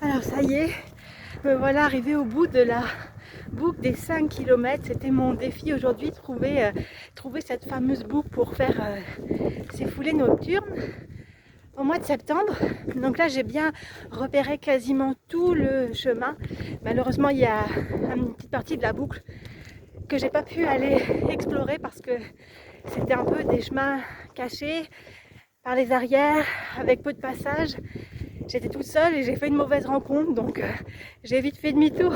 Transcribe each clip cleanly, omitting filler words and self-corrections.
Alors ça y est, me voilà arrivée au bout de la boucle des 5 km. C'était mon défi aujourd'hui, trouver cette fameuse boucle pour faire ces foulées nocturnes au mois de septembre. Donc là j'ai bien repéré quasiment tout le chemin. Malheureusement il y a une petite partie de la boucle que j'ai pas pu aller explorer parce que c'était un peu des chemins cachés par les arrières avec peu de passages. J'étais toute seule et j'ai fait une mauvaise rencontre, donc j'ai vite fait demi-tour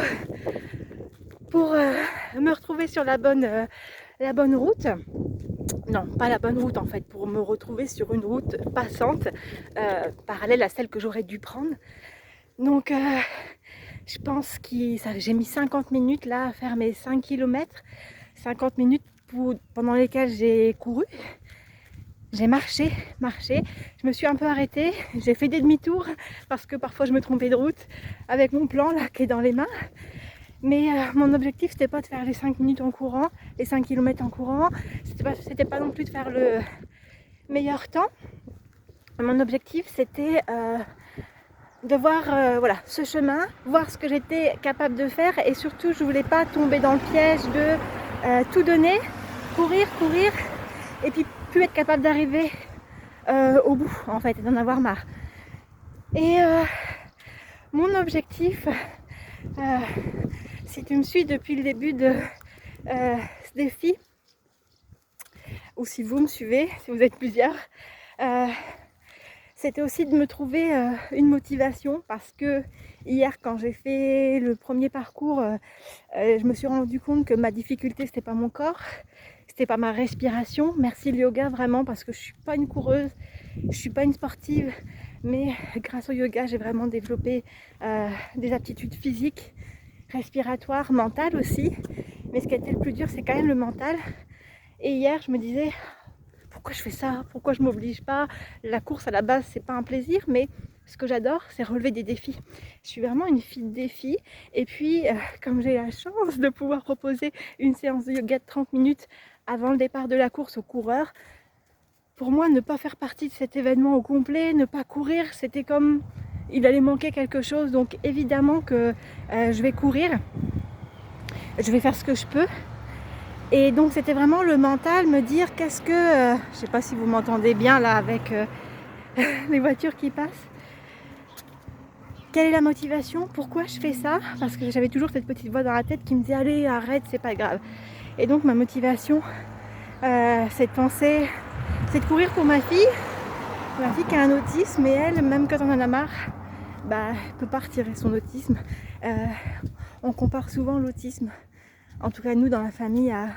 pour me retrouver sur la bonne route. Non, pas la bonne route en fait, pour me retrouver sur une route passante parallèle à celle que j'aurais dû prendre. Donc je pense que j'ai mis 50 minutes là à faire mes 5 km, 50 minutes pendant lesquelles j'ai couru. J'ai marché, je me suis un peu arrêtée, j'ai fait des demi-tours parce que parfois je me trompais de route avec mon plan là qui est dans les mains. Mais mon objectif c'était pas de faire les 5 minutes en courant, les 5 km en courant, c'était pas non plus de faire le meilleur temps. Mon objectif c'était de voir voilà, ce chemin, voir ce que j'étais capable de faire et surtout je voulais pas tomber dans le piège de tout donner, courir et puis plus être capable d'arriver au bout en fait et d'en avoir marre. Et mon objectif, si tu me suis depuis le début de ce défi, ou si vous me suivez, si vous êtes plusieurs, c'était aussi de me trouver une motivation parce que hier quand j'ai fait le premier parcours, je me suis rendu compte que ma difficulté c'était pas mon corps, c'était pas ma respiration. Merci le yoga vraiment parce que je suis pas une coureuse, je suis pas une sportive, mais grâce au yoga j'ai vraiment développé des aptitudes physiques, respiratoires, mentales aussi. Mais ce qui a été le plus dur c'est quand même le mental. Et hier je me disais pourquoi je fais ça, pourquoi je m'oblige pas. La course à la base c'est pas un plaisir, mais ce que j'adore c'est relever des défis. Je suis vraiment une fille de défis. Et puis comme j'ai la chance de pouvoir proposer une séance de yoga de 30 minutes avant le départ de la course aux coureurs, pour moi ne pas faire partie de cet événement au complet, ne pas courir, c'était comme il allait manquer quelque chose. Donc évidemment que je vais courir, je vais faire ce que je peux. Et donc c'était vraiment le mental, me dire qu'est-ce que... je sais pas si vous m'entendez bien là avec les voitures qui passent. Quelle est la motivation? Pourquoi je fais ça? Parce que j'avais toujours cette petite voix dans la tête qui me disait allez arrête, c'est pas grave. Et donc ma motivation c'est de penser, c'est de courir pour ma fille qui a un autisme et elle, même quand on en a marre, elle peut pas retirer son autisme. On compare souvent l'autisme, en tout cas nous dans la famille, à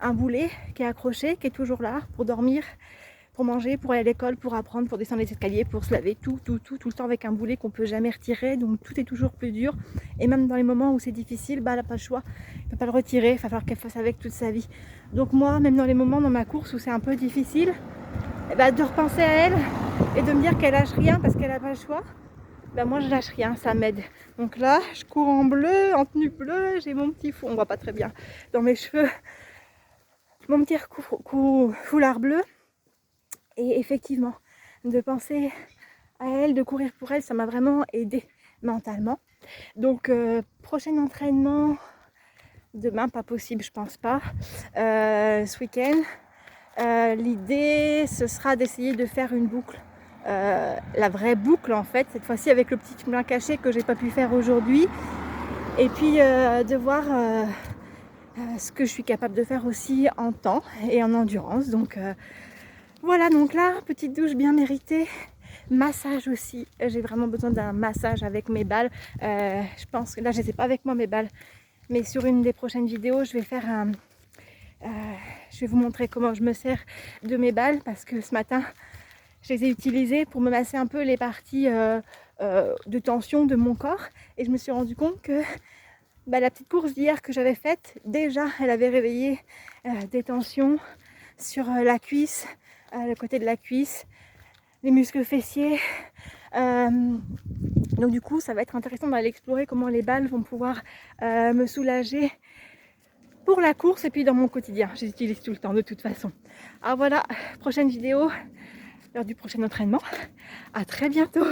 un boulet qui est accroché, qui est toujours là pour dormir, pour manger, pour aller à l'école, pour apprendre, pour descendre les escaliers, pour se laver, tout le temps avec un boulet qu'on peut jamais retirer, donc tout est toujours plus dur. Et même dans les moments où c'est difficile, elle n'a pas le choix, elle ne peut pas le retirer, il va falloir qu'elle fasse avec toute sa vie. Donc moi, même dans les moments dans ma course où c'est un peu difficile, de repenser à elle et de me dire qu'elle lâche rien parce qu'elle n'a pas le choix, moi je lâche rien, ça m'aide. Donc là, je cours en bleu, en tenue bleue, j'ai mon petit on voit pas très bien dans mes cheveux, mon petit foulard bleu. Et effectivement, de penser à elle, de courir pour elle, ça m'a vraiment aidé mentalement. Donc prochain entraînement, demain pas possible je pense pas, ce week-end. L'idée ce sera d'essayer de faire une boucle, la vraie boucle en fait, cette fois-ci avec le petit chemin caché que j'ai pas pu faire aujourd'hui. Et puis de voir ce que je suis capable de faire aussi en temps et en endurance. Donc voilà, donc là, petite douche bien méritée, massage aussi, j'ai vraiment besoin d'un massage avec mes balles. Je pense que là, je ne les ai pas avec moi mes balles, mais sur une des prochaines vidéos, je vais faire je vais vous montrer comment je me sers de mes balles parce que ce matin, je les ai utilisées pour me masser un peu les parties de tension de mon corps et je me suis rendu compte que la petite course d'hier que j'avais faite, déjà, elle avait réveillé des tensions sur la cuisse, le côté de la cuisse, les muscles fessiers. Donc du coup ça va être intéressant d'aller explorer comment les balles vont pouvoir me soulager pour la course et puis dans mon quotidien. Je les utilise tout le temps de toute façon. Alors voilà, prochaine vidéo, l'heure du prochain entraînement. À très bientôt.